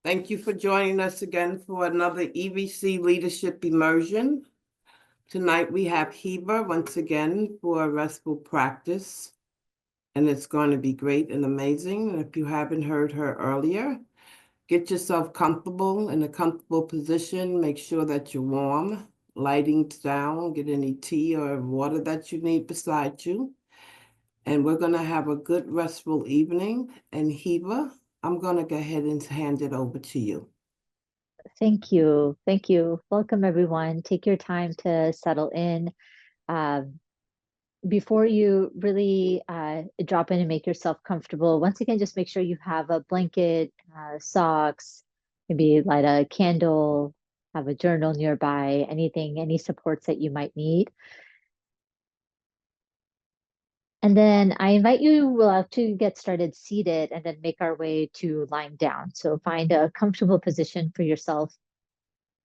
Thank you for joining us again for another EVC Leadership Immersion. Tonight we have Hiba once again for a restful practice, and it's going to be great and amazing. And if you haven't heard her earlier, get yourself comfortable in a comfortable position. Make sure that you're warm, lighting down, get any tea or water that you need beside you. And we're going to have a good restful evening. And Hiba, I'm going to go ahead and hand it over to you. Thank you. Thank you. Welcome, everyone. Take your time to settle in. Before you really drop in and make yourself comfortable, once again, just make sure you have a blanket, socks, maybe light a candle, have a journal nearby, anything, any supports that you might need. And then I invite you, we'll have to get started seated and then make our way to lying down. So find a comfortable position for yourself,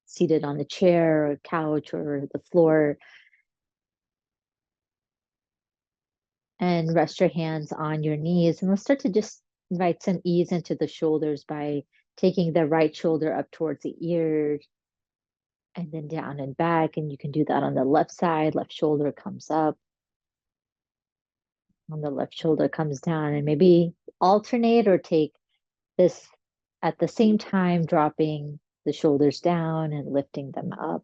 seated on a chair or couch or the floor. And rest your hands on your knees. And let's start to just invite some ease into the shoulders by taking the right shoulder up towards the ears and then down and back. And you can do that on the left side. Left shoulder comes up. On the left shoulder comes down, and maybe alternate or take this at the same time, dropping the shoulders down and lifting them up.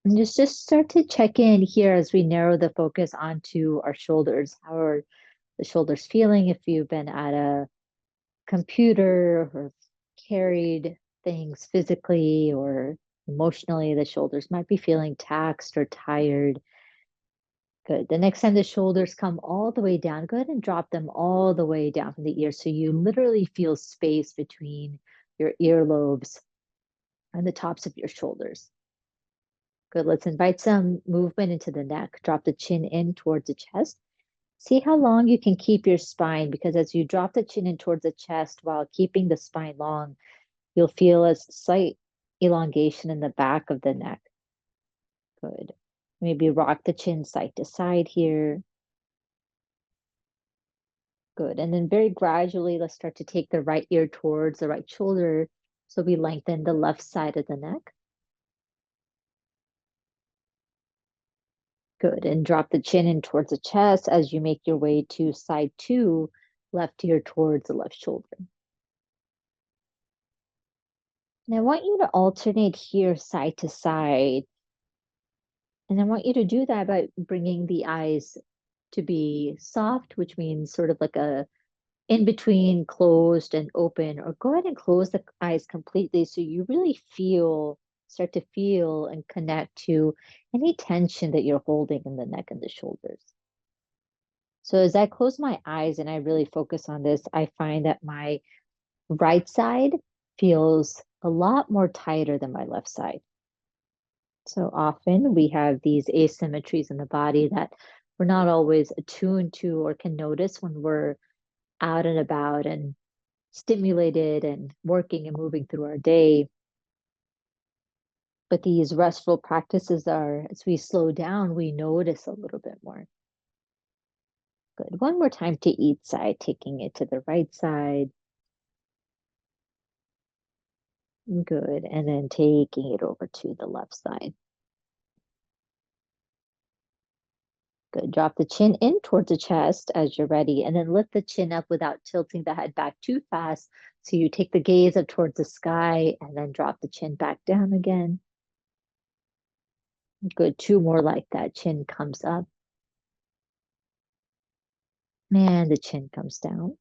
And just start to check in here as we narrow the focus onto our shoulders. How are the shoulders feeling? If you've been at a computer or carried things physically or emotionally, the shoulders might be feeling taxed or tired. Good. The next time the shoulders come all the way down, go ahead and drop them all the way down from the ears. So you literally feel space between your earlobes and the tops of your shoulders. Good. Let's invite some movement into the neck. Drop the chin in towards the chest. See how long you can keep your spine, because as you drop the chin in towards the chest while keeping the spine long, you'll feel a slight elongation in the back of the neck. Good. Maybe rock the chin side to side here. Good. And then very gradually, let's start to take the right ear towards the right shoulder. So we lengthen the left side of the neck. Good. And drop the chin in towards the chest as you make your way to side 2, left ear towards the left shoulder. And I want you to alternate here side to side. And I want you to do that by bringing the eyes to be soft, which means sort of like a in between closed and open, or go ahead and close the eyes completely so you really start to feel and connect to any tension that you're holding in the neck and the shoulders. So as I close my eyes and I really focus on this, I find that my right side feels a lot more tighter than my left side. So often we have these asymmetries in the body that we're not always attuned to or can notice when we're out and about and stimulated and working and moving through our day. But these restful practices are, as we slow down, we notice a little bit more. Good. One more time to each side, taking it to the right side. Good. And then taking it over to the left side. Good. Drop the chin in towards the chest as you're ready, and then lift the chin up without tilting the head back too fast. So you take the gaze up towards the sky and then drop the chin back down again. Good. 2 more like that. Chin comes up. And the chin comes down.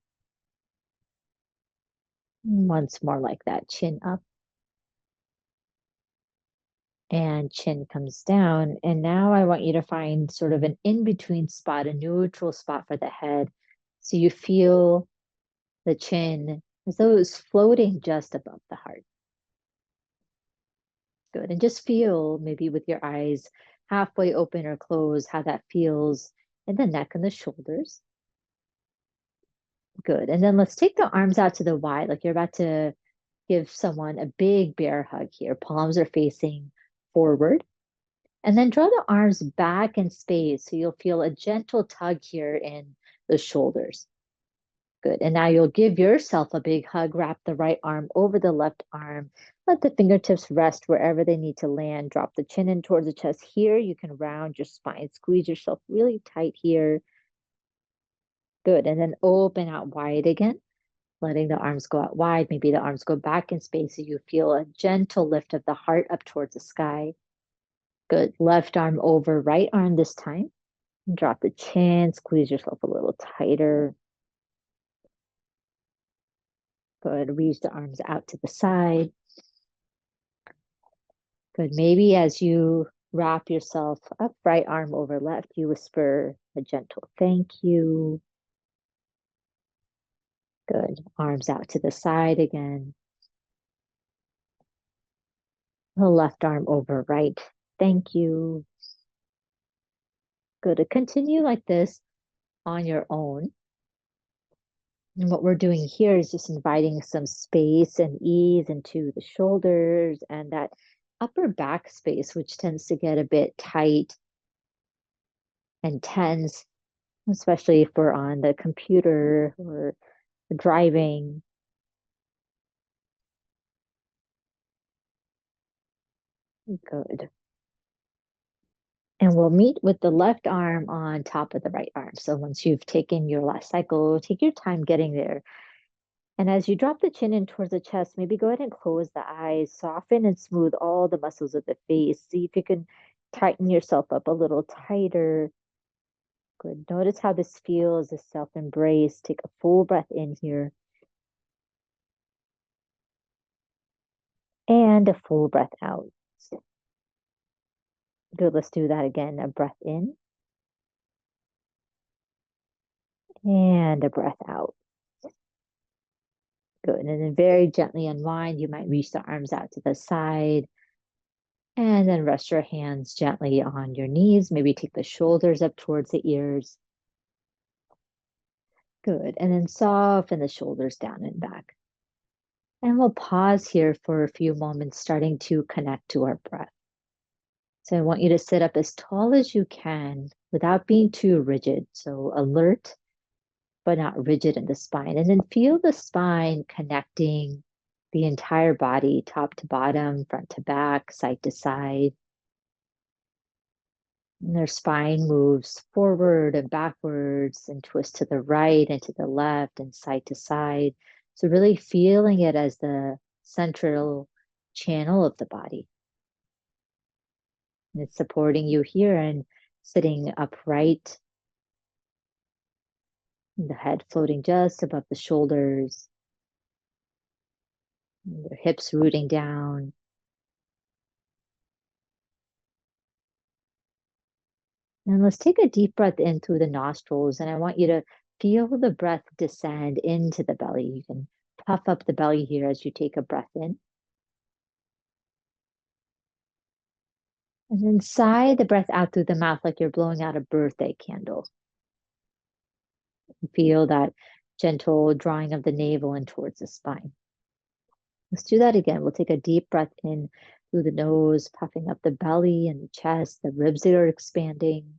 Once more like that. Chin up. And chin comes down. And now I want you to find sort of an in-between spot, a neutral spot for the head. So you feel the chin as though it's floating just above the heart. Good. And just feel, maybe with your eyes halfway open or closed, how that feels in the neck and the shoulders. Good. And then let's take the arms out to the wide, like you're about to give someone a big bear hug here. Palms are facing forward. And then draw the arms back in space so you'll feel a gentle tug here in the shoulders. Good. And now you'll give yourself a big hug. Wrap the right arm over the left arm. Let the fingertips rest wherever they need to land. Drop the chin in towards the chest. Here, you can round your spine. Squeeze yourself really tight here. Good. And then open out wide again, letting the arms go out wide. Maybe the arms go back in space so you feel a gentle lift of the heart up towards the sky. Good. Left arm over right arm this time. Drop the chin. Squeeze yourself a little tighter. Good. Reach the arms out to the side. Good. Maybe as you wrap yourself up, right arm over left, you whisper a gentle thank you. Good. Arms out to the side again. The left arm over right. Thank you. Good. To continue like this on your own. And what we're doing here is just inviting some space and ease into the shoulders and that upper back space, which tends to get a bit tight and tense, especially if we're on the computer or driving. Good. And we'll meet with the left arm on top of the right arm. So once you've taken your last cycle, take your time getting there. And as you drop the chin in towards the chest, maybe go ahead and close the eyes, soften and smooth all the muscles of the face. See if you can tighten yourself up a little tighter. Good. Notice how this feels, this self-embrace. Take a full breath in here. And a full breath out. Good. Let's do that again. A breath in. And a breath out. Good. And then very gently unwind. You might reach the arms out to the side. And then rest your hands gently on your knees. Maybe take the shoulders up towards the ears. Good. And then soften the shoulders down and back. And we'll pause here for a few moments, starting to connect to our breath. So I want you to sit up as tall as you can without being too rigid. So alert, but not rigid in the spine. And then feel the spine connecting the entire body, top to bottom, front to back, side to side. And their spine moves forward and backwards and twists to the right and to the left and side to side. So really feeling it as the central channel of the body. And it's supporting you here and sitting upright. The head floating just above the shoulders. Your hips rooting down. And let's take a deep breath in through the nostrils. And I want you to feel the breath descend into the belly. You can puff up the belly here as you take a breath in. And then sigh the breath out through the mouth like you're blowing out a birthday candle. Feel that gentle drawing of the navel in towards the spine. Let's do that again. We'll take a deep breath in through the nose, puffing up the belly and the chest, the ribs that are expanding.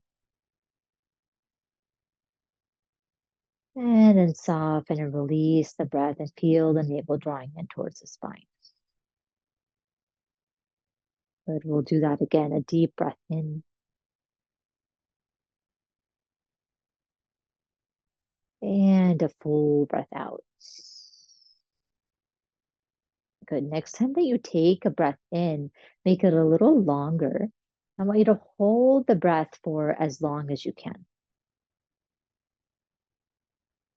And then soften and release the breath and feel the navel drawing in towards the spine. Good. We'll do that again. A deep breath in. And a full breath out. Good. Next time that you take a breath in, make it a little longer. I want you to hold the breath for as long as you can.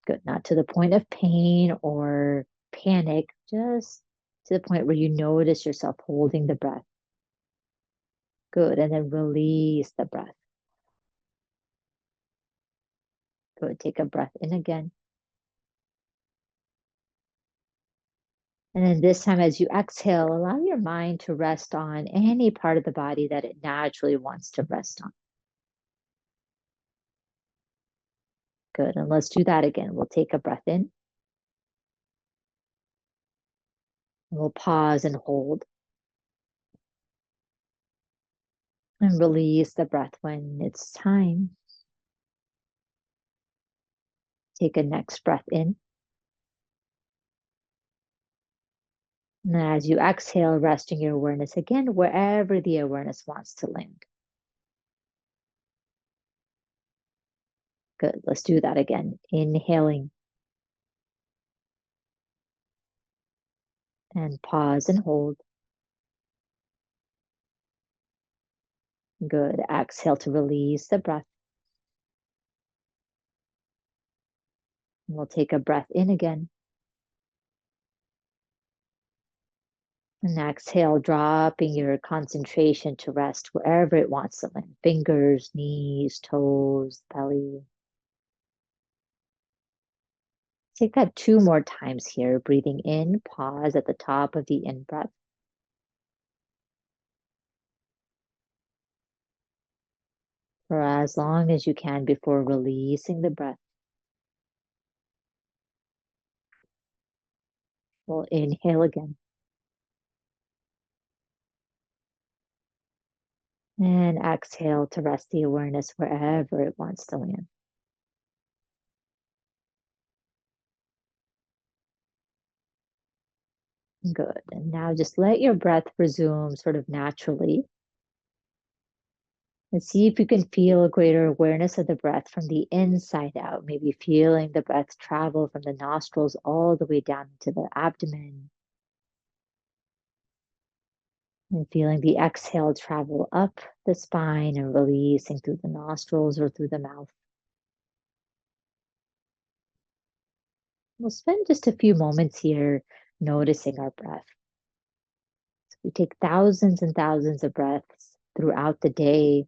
Good. Not to the point of pain or panic, just to the point where you notice yourself holding the breath. Good. And then release the breath. Good. Take a breath in again. And then this time, as you exhale, allow your mind to rest on any part of the body that it naturally wants to rest on. Good. And let's do that again. We'll take a breath in. And we'll pause and hold. And release the breath when it's time. Take a next breath in. And as you exhale, resting your awareness again wherever the awareness wants to land. Good. Let's do that again. Inhaling and pause and hold. Good. Exhale to release the breath. And we'll take a breath in again. And exhale, dropping your concentration to rest wherever it wants to land. Fingers, knees, toes, belly. Take that 2 more times here. Breathing in, pause at the top of the in-breath. For as long as you can before releasing the breath. We'll inhale again. And exhale to rest the awareness wherever it wants to land. Good. And now just let your breath resume sort of naturally. And see if you can feel a greater awareness of the breath from the inside out. Maybe feeling the breath travel from the nostrils all the way down into the abdomen. And feeling the exhale travel up the spine and releasing through the nostrils or through the mouth. We'll spend just a few moments here noticing our breath. So we take thousands and thousands of breaths throughout the day.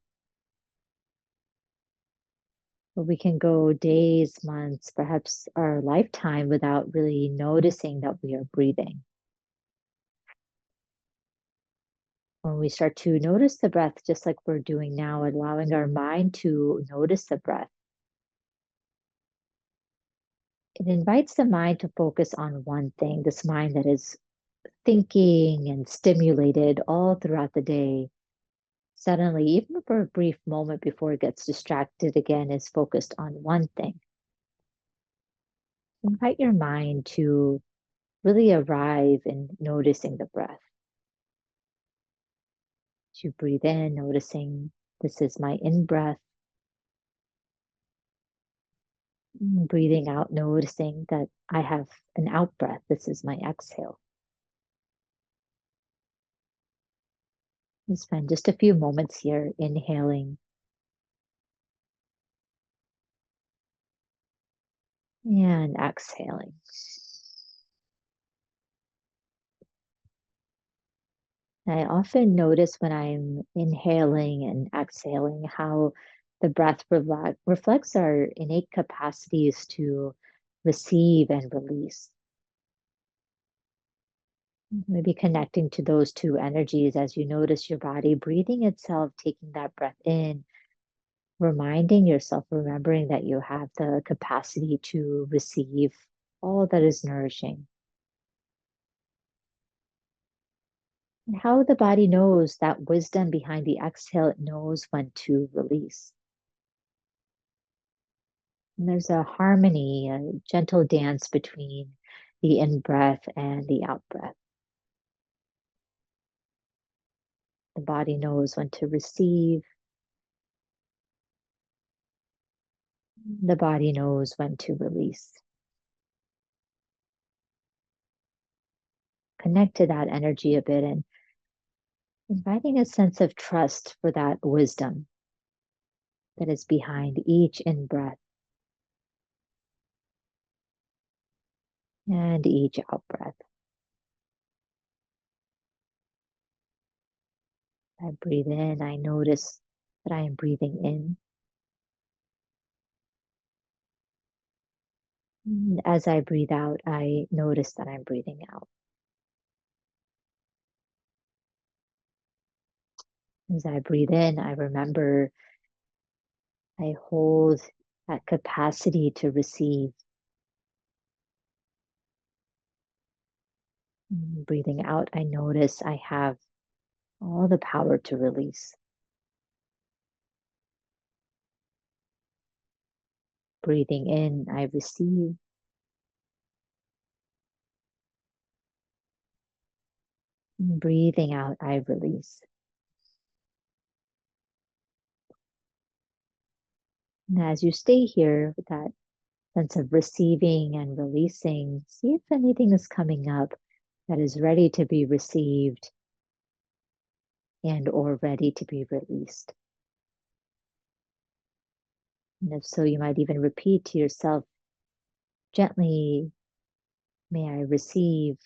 But we can go days, months, perhaps our lifetime without really noticing that we are breathing. When we start to notice the breath, just like we're doing now, allowing our mind to notice the breath, it invites the mind to focus on one thing, this mind that is thinking and stimulated all throughout the day. Suddenly, even for a brief moment before it gets distracted again, is focused on one thing. Invite your mind to really arrive in noticing the breath. As you breathe in, noticing this is my in-breath. Breathing out, noticing that I have an out-breath. This is my exhale. And spend just a few moments here inhaling and exhaling. I often notice when I'm inhaling and exhaling how the breath reflects our innate capacities to receive and release. Maybe connecting to those two energies as you notice your body breathing itself, taking that breath in, reminding yourself, remembering that you have the capacity to receive all that is nourishing. And how the body knows that wisdom behind the exhale, it knows when to release. And there's a harmony, a gentle dance between the in-breath and the out-breath. The body knows when to receive. The body knows when to release. Connect to that energy a bit and inviting a sense of trust for that wisdom that is behind each in-breath and each out-breath. I breathe in, I notice that I am breathing in. And as I breathe out, I notice that I'm breathing out. As I breathe in, I remember I hold that capacity to receive. Breathing out, I notice I have all the power to release. Breathing in, I receive. And breathing out, I release. And as you stay here with that sense of receiving and releasing, see if anything is coming up that is ready to be received and or ready to be released. And if so, you might even repeat to yourself gently, may I receive,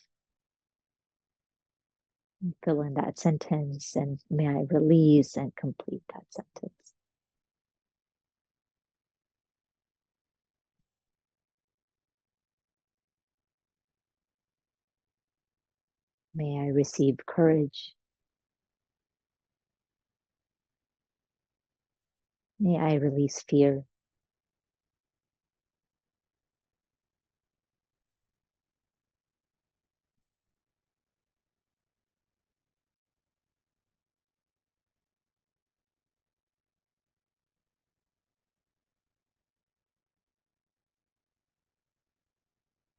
and fill in that sentence, and may I release and complete that sentence. May I receive courage. May I release fear.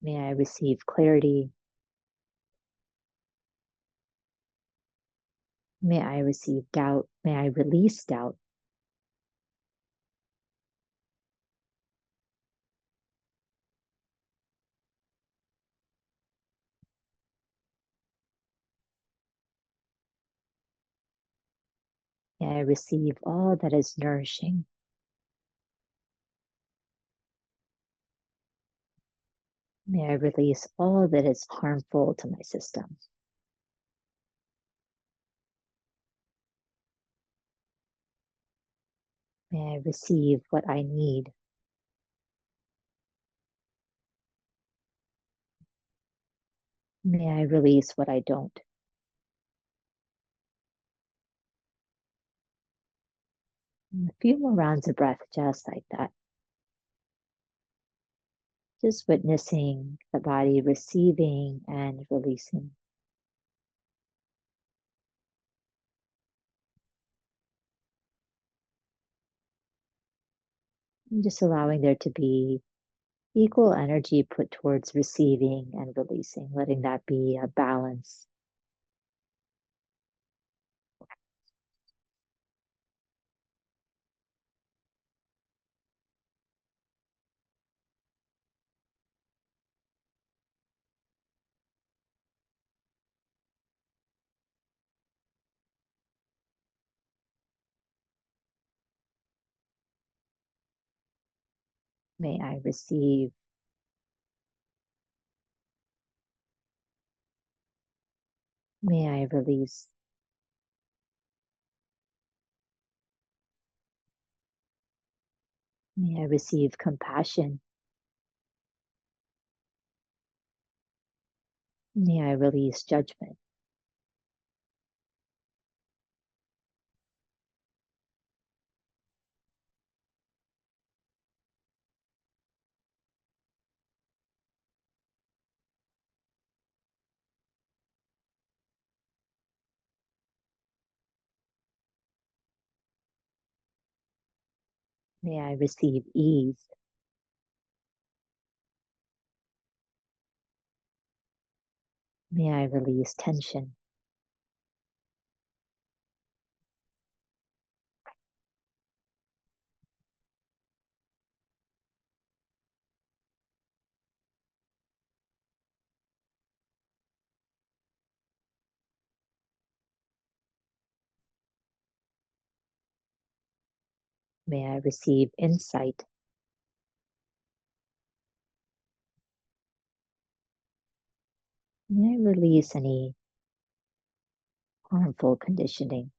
May I receive clarity. May I receive doubt. May I release doubt. May I receive all that is nourishing. May I release all that is harmful to my system. May I receive what I need. May I release what I don't. And a few more rounds of breath, just like that. Just witnessing the body receiving and releasing. And just allowing there to be equal energy put towards receiving and releasing, letting that be a balance. May I receive. May I release. May I receive compassion. May I release judgment. May I receive ease. May I release tension. May I receive insight. May I release any harmful conditioning.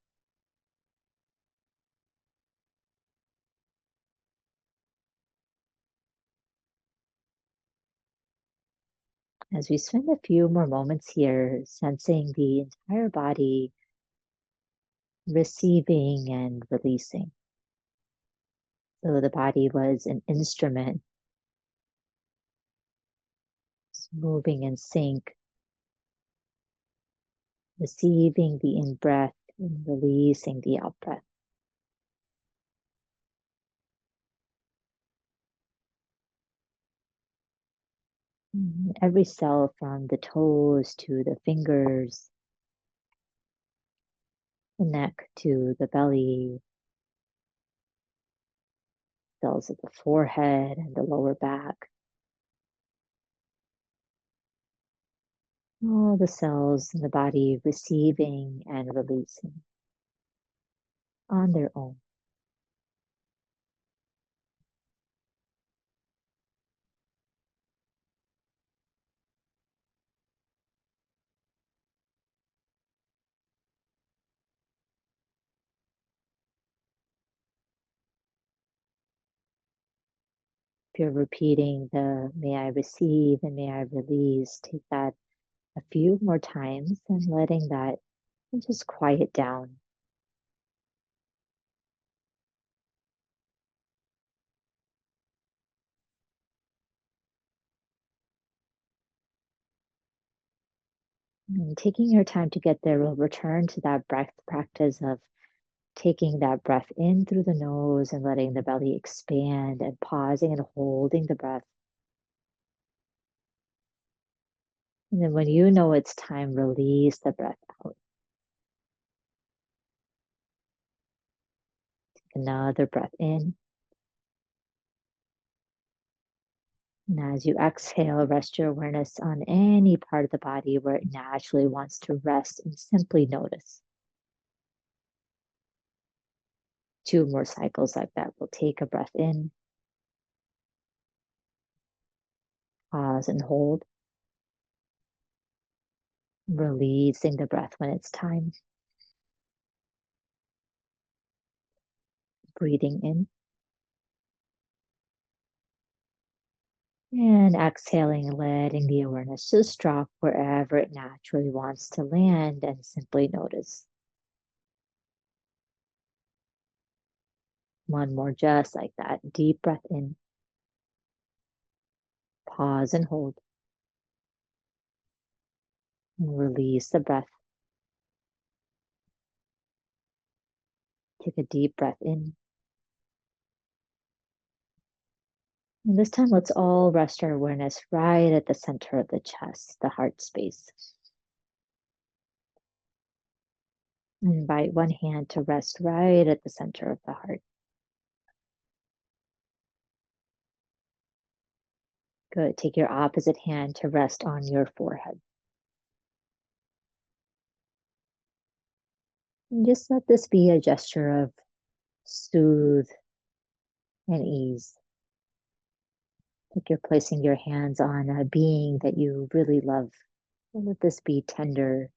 As we spend a few more moments here, sensing the entire body receiving and releasing. So the body was an instrument moving in sync, receiving the in-breath and releasing the out-breath. Every cell from the toes to the fingers the neck to the belly, cells of the forehead and the lower back. All the cells in the body receiving and releasing on their own. If you're repeating the may I receive and may I release, take that a few more times and letting that just quiet down. And taking your time to get there, we'll return to that breath practice of taking that breath in through the nose and letting the belly expand and pausing and holding the breath. And then when you know it's time, release the breath out. Take another breath in. And as you exhale, rest your awareness on any part of the body where it naturally wants to rest and simply notice. 2 more cycles like that. We'll take a breath in, pause and hold, releasing the breath when it's time. Breathing in and exhaling, letting the awareness just drop wherever it naturally wants to land and simply notice. One more just like that. Deep breath in, pause and hold, and release the breath. Take a deep breath in. And this time, let's all rest our awareness right at the center of the chest, the heart space. Invite one hand to rest right at the center of the heart. Good. Take your opposite hand to rest on your forehead. And just let this be a gesture of soothe and ease. Like you're placing your hands on a being that you really love. And let this be tender.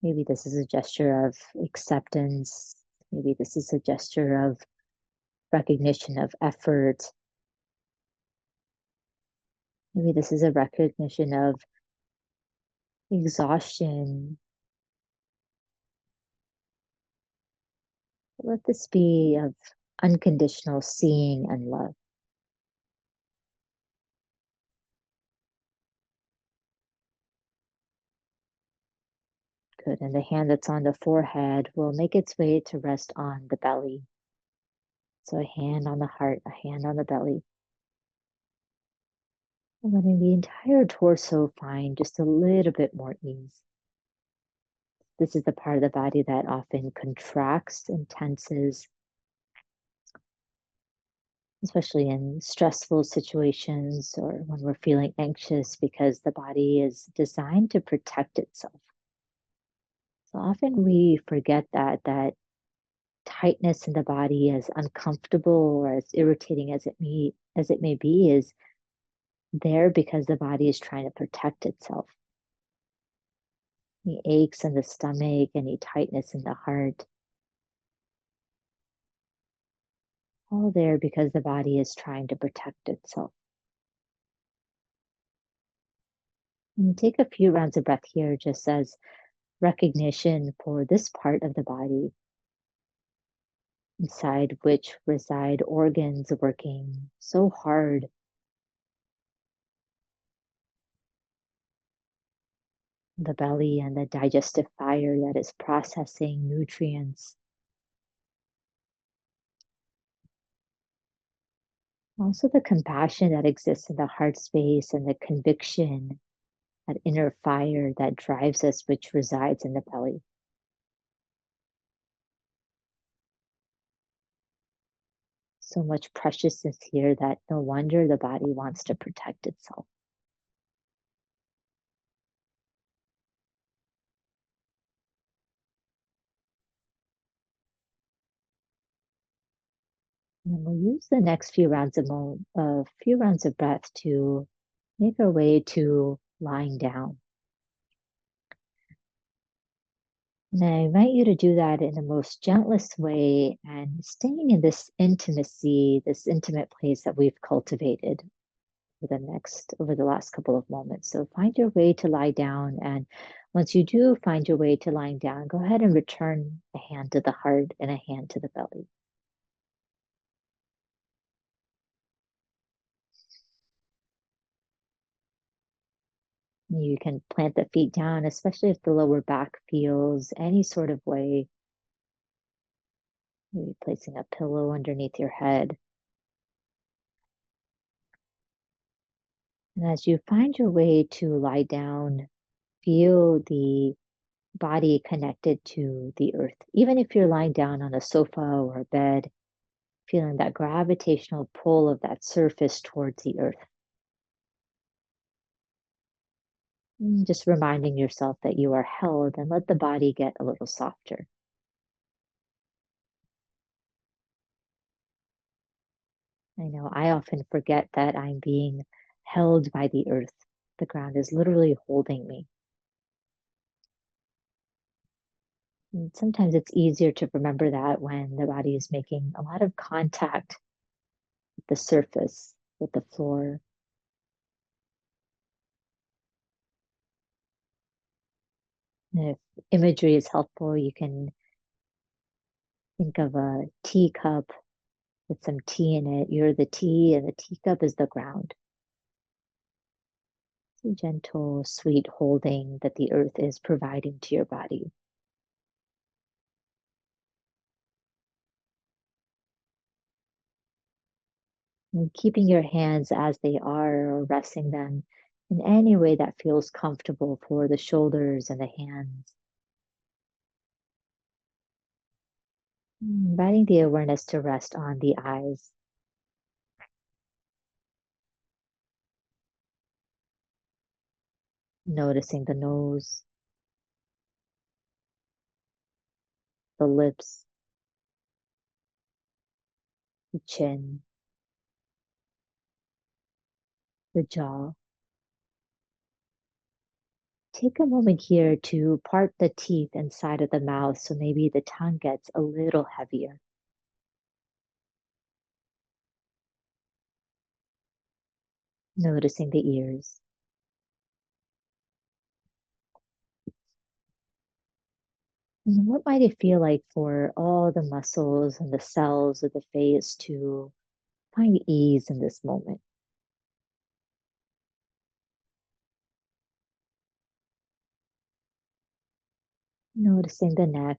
Maybe this is a gesture of acceptance. Maybe this is a gesture of recognition of effort. Maybe this is a recognition of exhaustion. Let this be of unconditional seeing and love. Good. And the hand that's on the forehead will make its way to rest on the belly. So a hand on the heart, a hand on the belly. And letting the entire torso find just a little bit more ease. This is the part of the body that often contracts and tenses, especially in stressful situations or when we're feeling anxious, because the body is designed to protect itself. So often we forget that tightness in the body, as uncomfortable or as irritating as it may be, is there because the body is trying to protect itself. Any aches in the stomach, any tightness in the heart, all there because the body is trying to protect itself. And take a few rounds of breath here just as recognition for this part of the body, inside which reside organs working so hard. The belly and the digestive fire that is processing nutrients. Also the compassion that exists in the heart space and the conviction, that inner fire that drives us, which resides in the belly. so much preciousness here that no wonder the body wants to protect itself. And we'll use the next few rounds of breath to make our way to lying down. And I invite you to do that in the most gentlest way and staying in this intimacy, this intimate place that we've cultivated over the last couple of moments. So find your way to lie down. And once you do find your way to lying down, go ahead and return a hand to the heart and a hand to the belly. You can plant the feet down, especially if the lower back feels any sort of way. Maybe placing a pillow underneath your head. And as you find your way to lie down, feel the body connected to the earth. Even if you're lying down on a sofa or a bed, feeling that gravitational pull of that surface towards the earth. And just reminding yourself that you are held and let the body get a little softer. I know I often forget that I'm being held by the earth. The ground is literally holding me. And sometimes it's easier to remember that when the body is making a lot of contact with the surface, with the floor. And if imagery is helpful, you can think of a teacup with some tea in it. You're the tea, and the teacup is the ground. It's a gentle, sweet holding that the earth is providing to your body. And keeping your hands as they are, or resting them in any way that feels comfortable for the shoulders and the hands. Inviting the awareness to rest on the eyes. Noticing the nose, the lips, the chin, the jaw. Take a moment here to part the teeth inside of the mouth so maybe the tongue gets a little heavier. Noticing the ears. And what might it feel like for all the muscles and the cells of the face to find ease in this moment? Noticing the neck,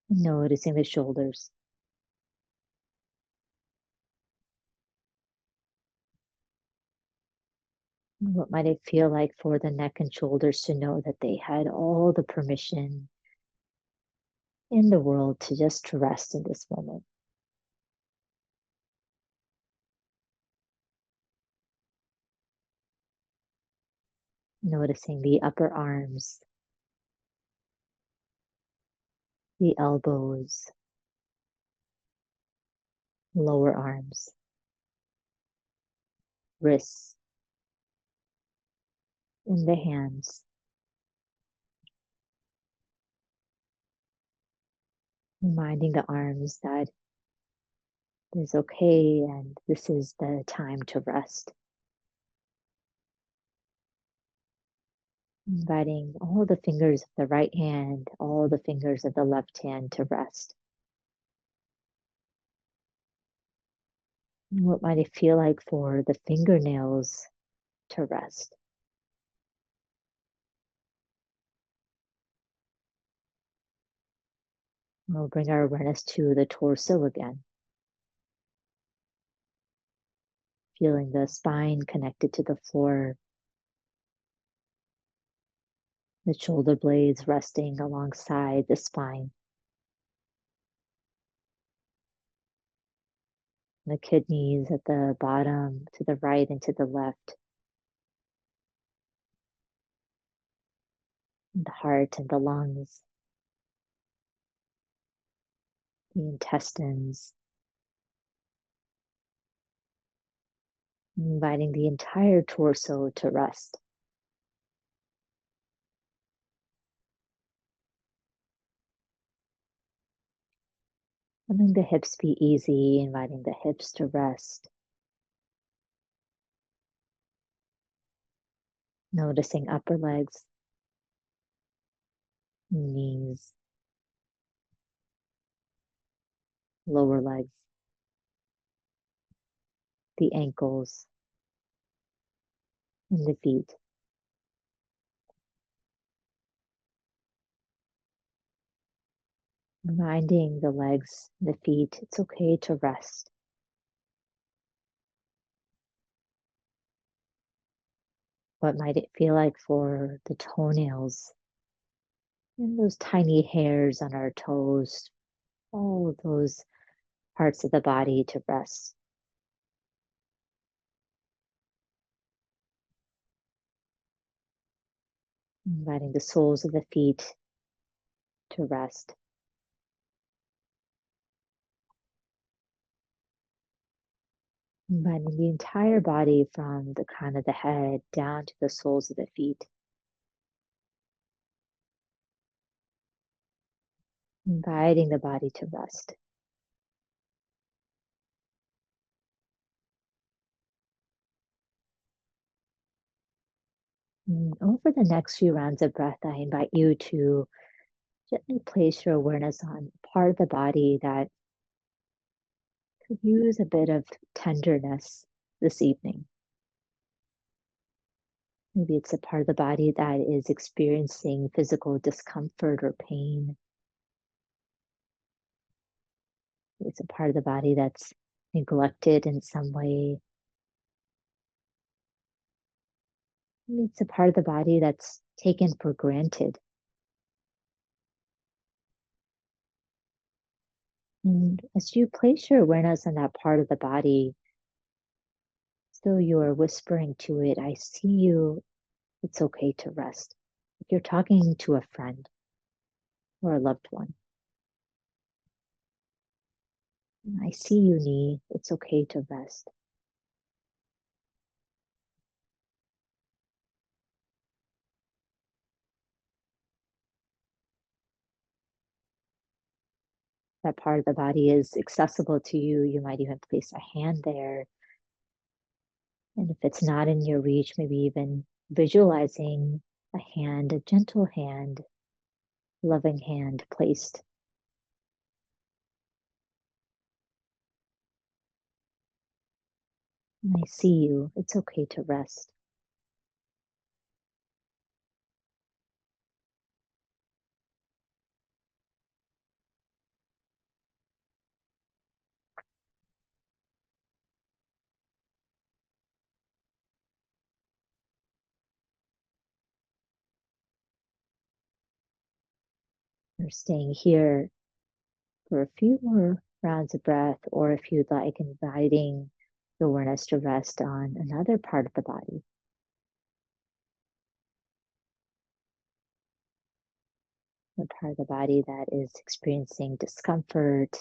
noticing the shoulders. What might it feel like for the neck and shoulders to know that they had all the permission in the world to just rest in this moment? Noticing the upper arms, the elbows, lower arms, wrists, and the hands. Reminding the arms that it is okay and this is the time to rest. Inviting all the fingers of the right hand, all the fingers of the left hand to rest. And what might it feel like for the fingernails to rest? We'll bring our awareness to the torso again. Feeling the spine connected to the floor, the shoulder blades resting alongside the spine. the kidneys at the bottom, to the right and to the left, and the heart and the lungs, the intestines, inviting the entire torso to rest. Letting the hips be easy, inviting the hips to rest. Noticing upper legs, knees, lower legs, the ankles, and the feet. Reminding the legs, the feet, it's okay to rest. What might it feel like for the toenails and those tiny hairs on our toes, all of those parts of the body to rest. Inviting the soles of the feet to rest. Inviting the entire body from the crown of the head down to the soles of the feet. Inviting the body to rest. And over the next few rounds of breath, I invite you to gently place your awareness on part of the body that could use a bit of tenderness this evening. Maybe it's a part of the body that is experiencing physical discomfort or pain. It's a part of the body that's neglected in some way. Maybe it's a part of the body that's taken for granted. And as you place your awareness on that part of the body, still you are whispering to it, I see you, it's okay to rest. If you're talking to a friend or a loved one, I see you, knee, it's okay to rest. That part of the body is accessible to you. You might even place a hand there. And if it's not in your reach, maybe even visualizing a hand, a gentle hand, loving hand placed. And I see you. It's okay to rest. You're staying here for a few more rounds of breath, or if you'd like, inviting the awareness to rest on another part of the body. The part of the body that is experiencing discomfort,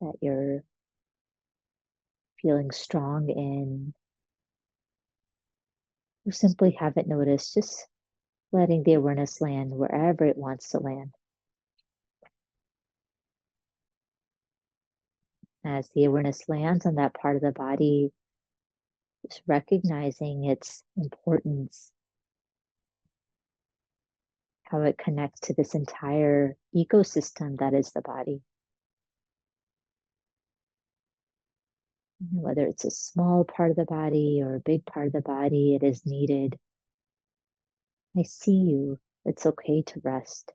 that you're feeling strong in, or simply haven't noticed, just letting the awareness land wherever it wants to land. As the awareness lands on that part of the body, just recognizing its importance, how it connects to this entire ecosystem that is the body. Whether it's a small part of the body or a big part of the body, it is needed. I see you. It's okay to rest.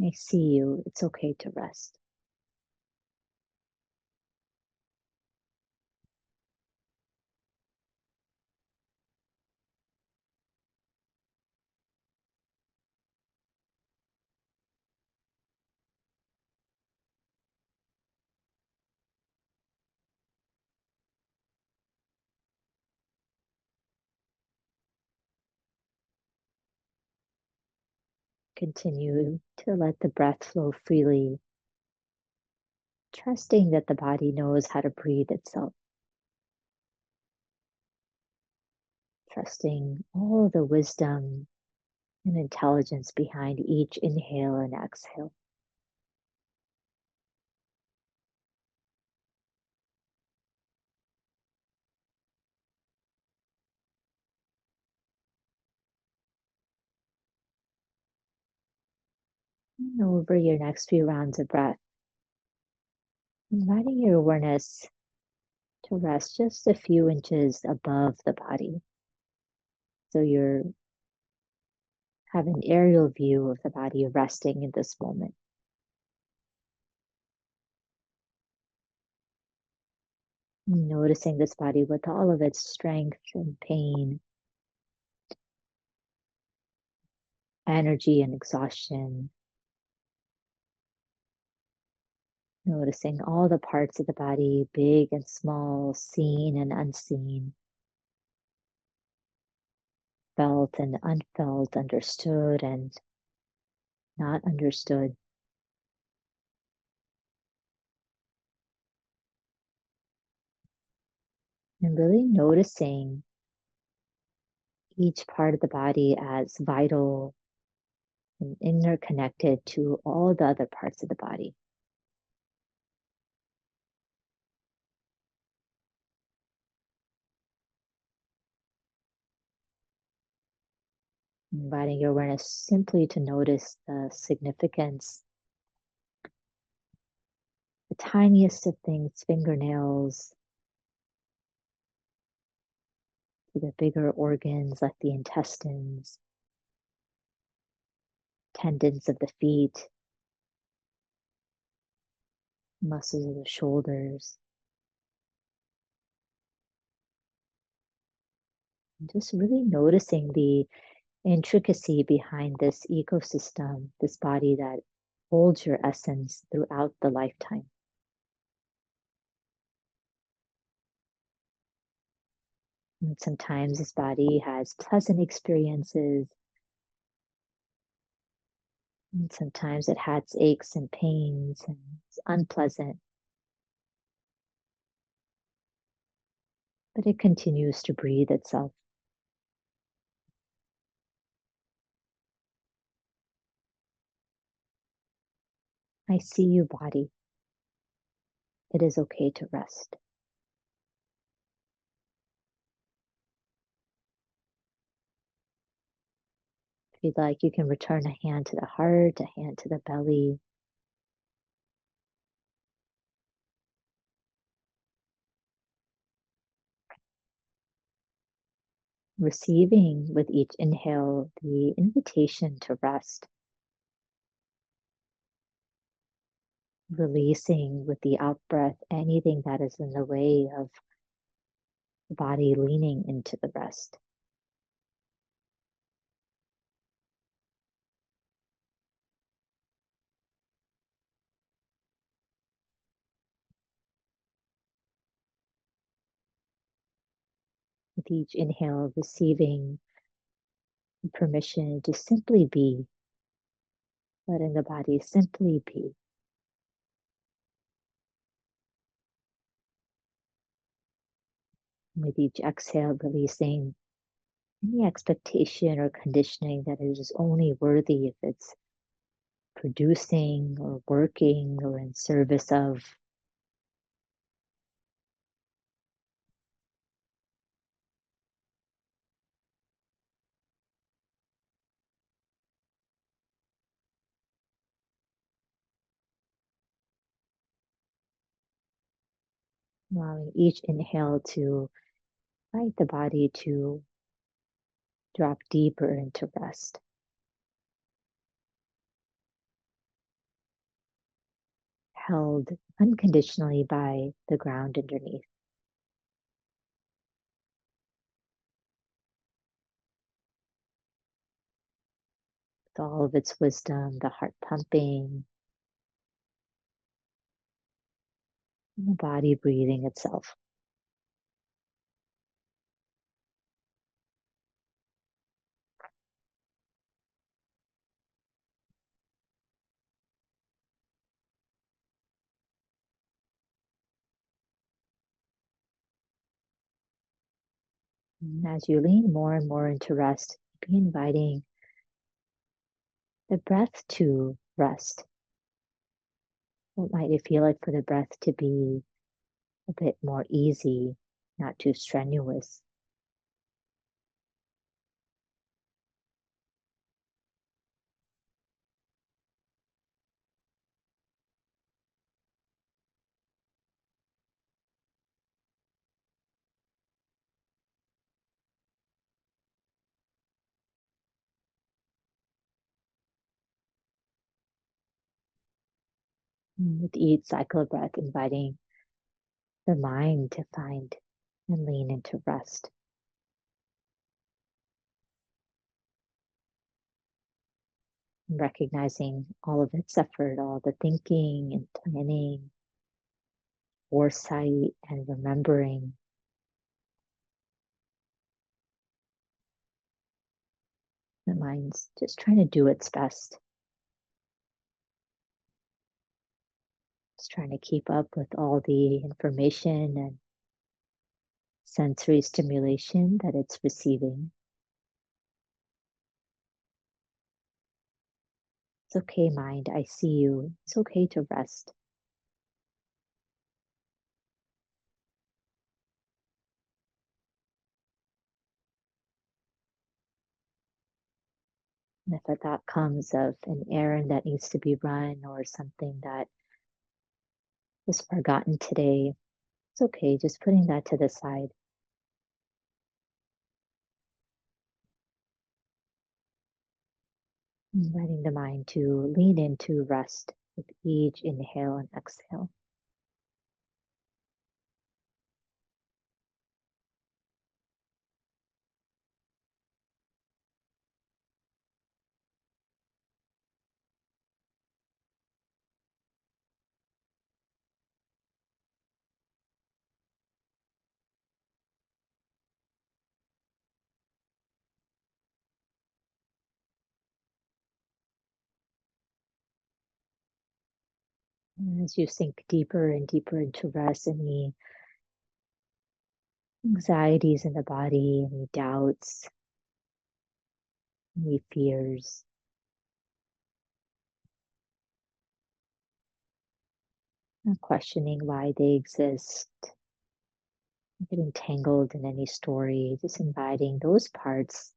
I see you. It's okay to rest. continue to let the breath flow freely, trusting that the body knows how to breathe itself, trusting all the wisdom and intelligence behind each inhale and exhale. And over your next few rounds of breath, inviting your awareness to rest just a few inches above the body. So you're have an aerial view of the body resting in this moment. Noticing this body with all of its strength and pain, energy and exhaustion. Noticing all the parts of the body, big and small, seen and unseen, felt and unfelt, understood and not understood. And really noticing each part of the body as vital and interconnected to all the other parts of the body. Inviting your awareness simply to notice the significance, the tiniest of things, fingernails, to the bigger organs like the intestines, tendons of the feet, muscles of the shoulders. And just really noticing the intricacy behind this ecosystem, this body that holds your essence throughout the lifetime. And sometimes this body has pleasant experiences, and sometimes it has aches and pains and it's unpleasant. But it continues to breathe itself. I see you, body. It is okay to rest. If you'd like, you can return a hand to the heart, a hand to the belly. Receiving with each inhale the invitation to rest. Releasing with the out breath anything that is in the way of the body leaning into the rest. With each inhale, receiving permission to simply be, letting the body simply be. With each exhale, releasing any expectation or conditioning that it is only worthy if it's producing or working or in service of. Allowing each inhale to invite the body to drop deeper into rest. Held unconditionally by the ground underneath. With all of its wisdom, the heart pumping, and the body breathing itself. And as you lean more and more into rest, be inviting the breath to rest. What might it feel like for the breath to be a bit more easy, not too strenuous? And with each cycle of breath, inviting the mind to find and lean into rest. And recognizing all of its effort, all the thinking and planning, foresight and remembering. The mind's just trying to do its best. It's trying to keep up with all the information and sensory stimulation that it's receiving. It's okay, mind, I see you. It's okay to rest. And if a thought comes of an errand that needs to be run or something that was forgotten today, it's okay, just putting that to the side. Inviting the mind to lean into rest with each inhale and exhale. And as you sink deeper and deeper into rest, any anxieties in the body, any doubts, any fears, not questioning why they exist, getting tangled in any story, just inviting those parts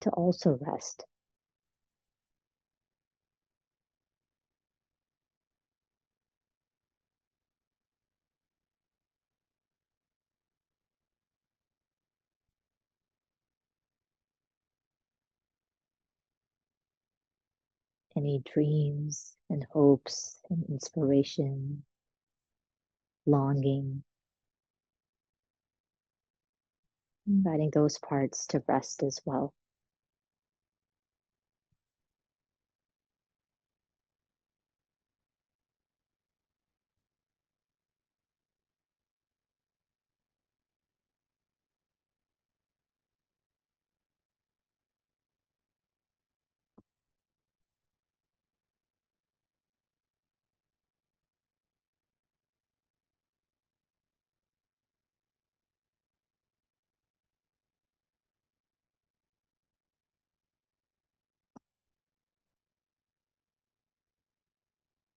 to also rest. Any dreams and hopes and inspiration, longing, inviting those parts to rest as well.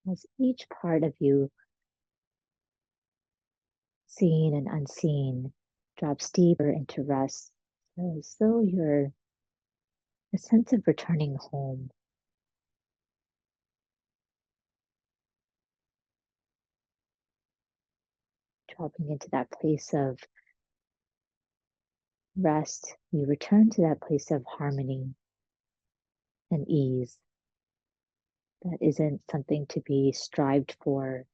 As each part of you, seen and unseen, drops deeper into rest, as though you're a sense of returning home. Dropping into that place of rest, we return to that place of harmony and ease. That isn't something to be strived for.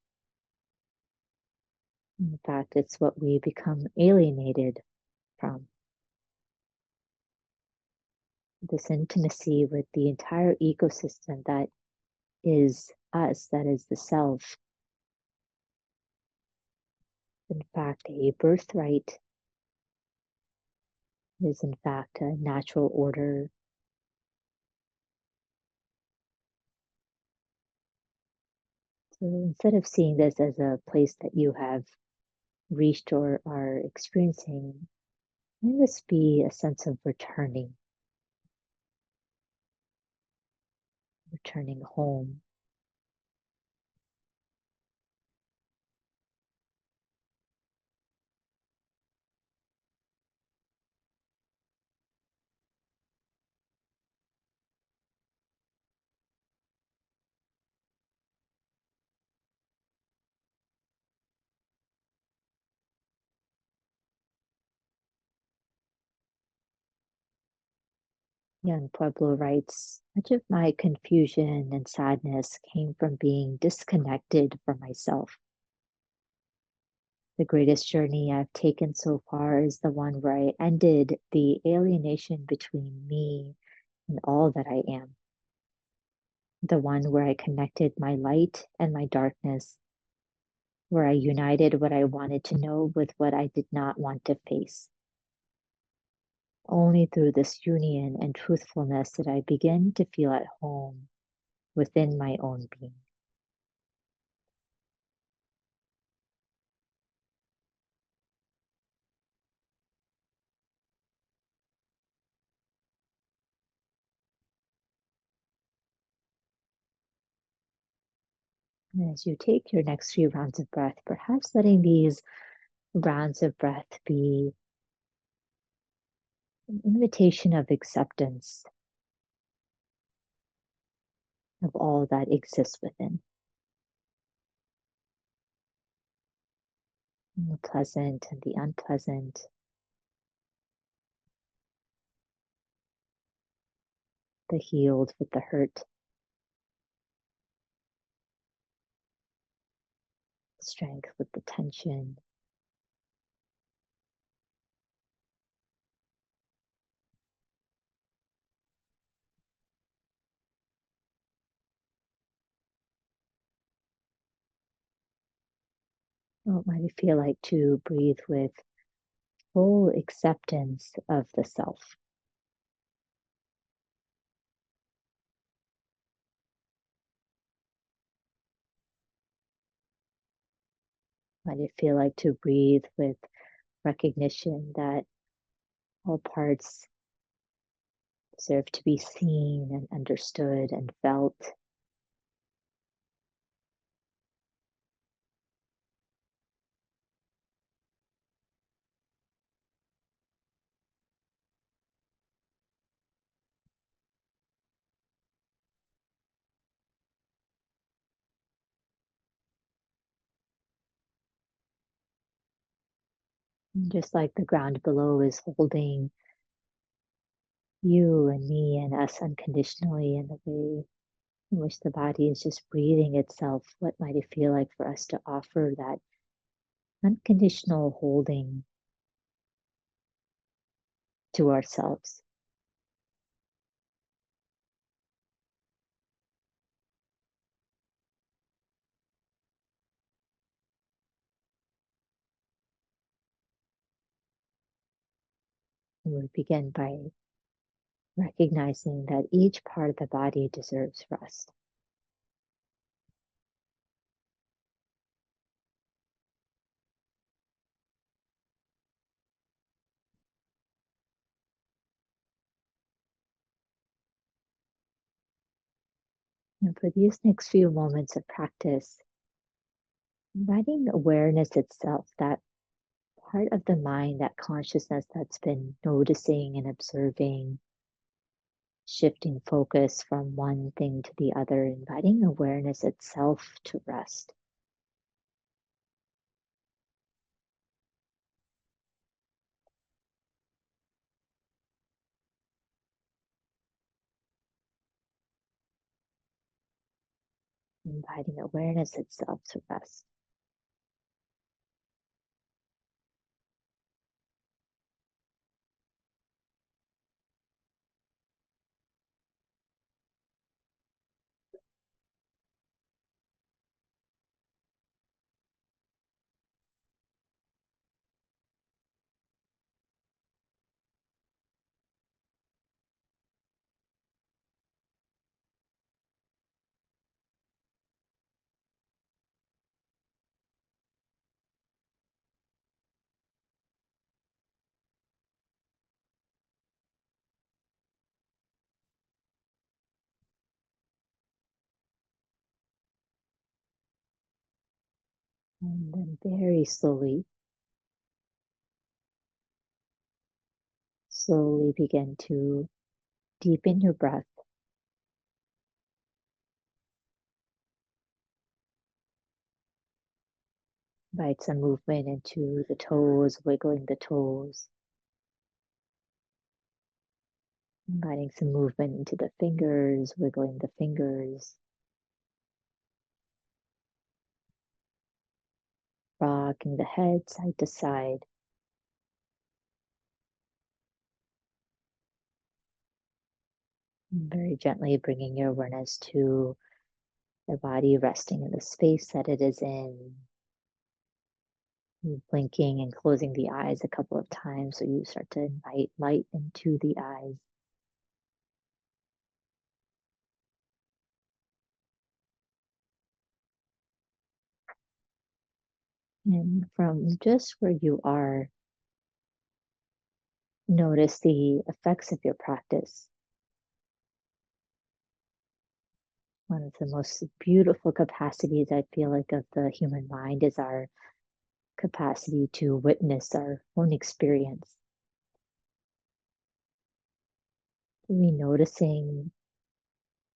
In fact, it's what we become alienated from. This intimacy with the entire ecosystem that is us, that is the self, in fact, a birthright, is in fact a natural order. So instead of seeing this as a place that you have reached or are experiencing, Let this be a sense of returning home. Young Pueblo writes, much of my confusion and sadness came from being disconnected from myself. The greatest journey I've taken so far is the one where I ended the alienation between me and all that I am. The one where I connected my light and my darkness, where I united what I wanted to know with what I did not want to face. Only through this union and truthfulness did I begin to feel at home within my own being. And as you take your next few rounds of breath, perhaps letting these rounds of breath be an invitation of acceptance of all that exists within, the pleasant and the unpleasant, the healed with the hurt, strength with the tension. What might it feel like to breathe with full acceptance of the self? Might it feel like to breathe with recognition that all parts deserve to be seen and understood and felt? And just like the ground below is holding you and me and us unconditionally in the way in which the body is just breathing itself, what might it feel like for us to offer that unconditional holding to ourselves? And we begin by recognizing that each part of the body deserves rest. And for these next few moments of practice, inviting awareness itself, that part of the mind, that consciousness that's been noticing and observing, shifting focus from one thing to the other, inviting awareness itself to rest. Inviting awareness itself to rest. And then very slowly begin to deepen your breath. Invite some movement into the toes, wiggling the toes. Inviting some movement into the fingers, wiggling the fingers. Rocking the head side to side. And very gently bringing your awareness to the body resting in the space that it is in. Blinking and closing the eyes a couple of times so you start to invite light into the eyes. And from just where you are, notice the effects of your practice. One of the most beautiful capacities I feel like of the human mind is our capacity to witness our own experience. Really noticing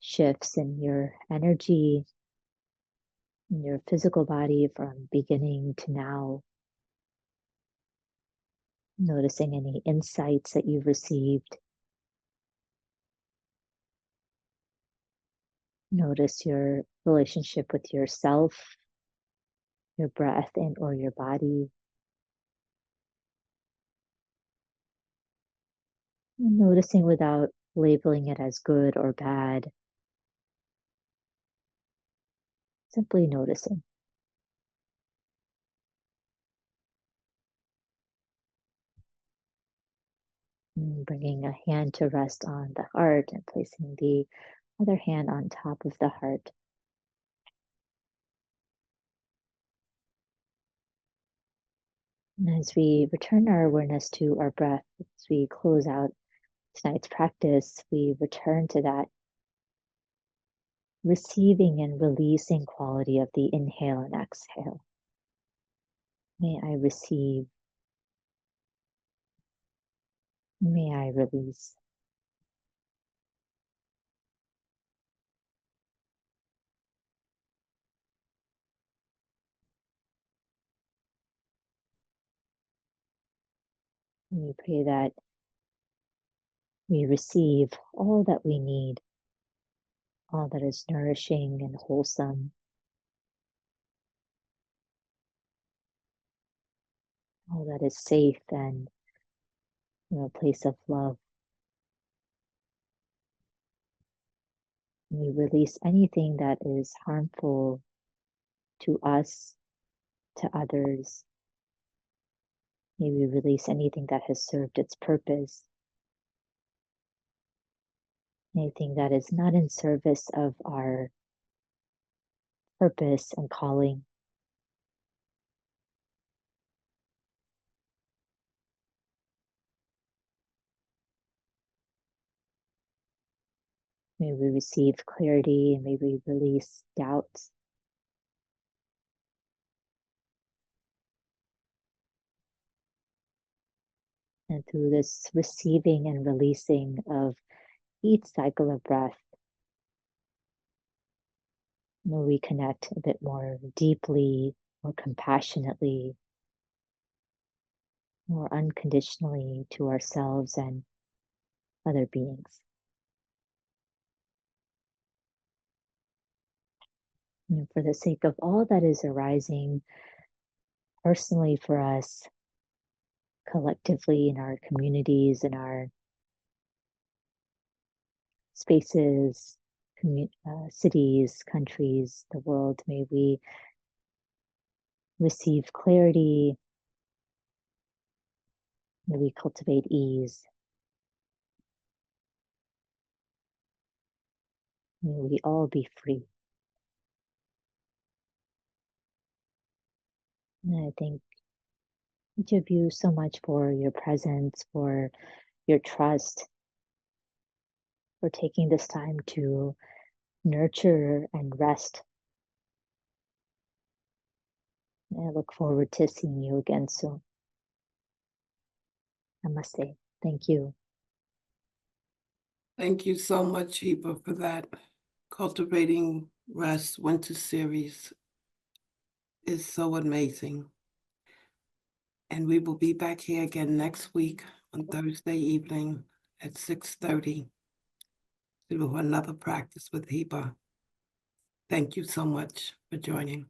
shifts in your energy, in your physical body from beginning to now. Noticing any insights that you've received. Notice your relationship with yourself, your breath, and or your body. And noticing without labeling it as good or bad. Simply noticing. And bringing a hand to rest on the heart and placing the other hand on top of the heart. And as we return our awareness to our breath, as we close out tonight's practice, we return to that receiving and releasing quality of the inhale and exhale. May I receive. May I release. And we pray that we receive all that we need, all that is nourishing and wholesome, all that is safe and a place of love. And we release anything that is harmful to us, to others. May we release anything that has served its purpose, anything that is not in service of our purpose and calling. May we receive clarity and may we release doubts. And through this receiving and releasing of each cycle of breath, may we connect a bit more deeply, more compassionately, more unconditionally to ourselves and other beings. And for the sake of all that is arising personally for us, collectively in our communities, in our spaces, cities, countries, the world, may we receive clarity, may we cultivate ease, may we all be free. And I thank each of you so much for your presence, for your trust, for taking this time to nurture and rest I look forward to seeing you again soon. Namaste. Thank you. Thank you so much, Hiba, for that. Cultivating Rest Winter Series is so amazing. And we will be back here again next week on Thursday evening at 6:30 to do another practice with Hiba. Thank you so much for joining.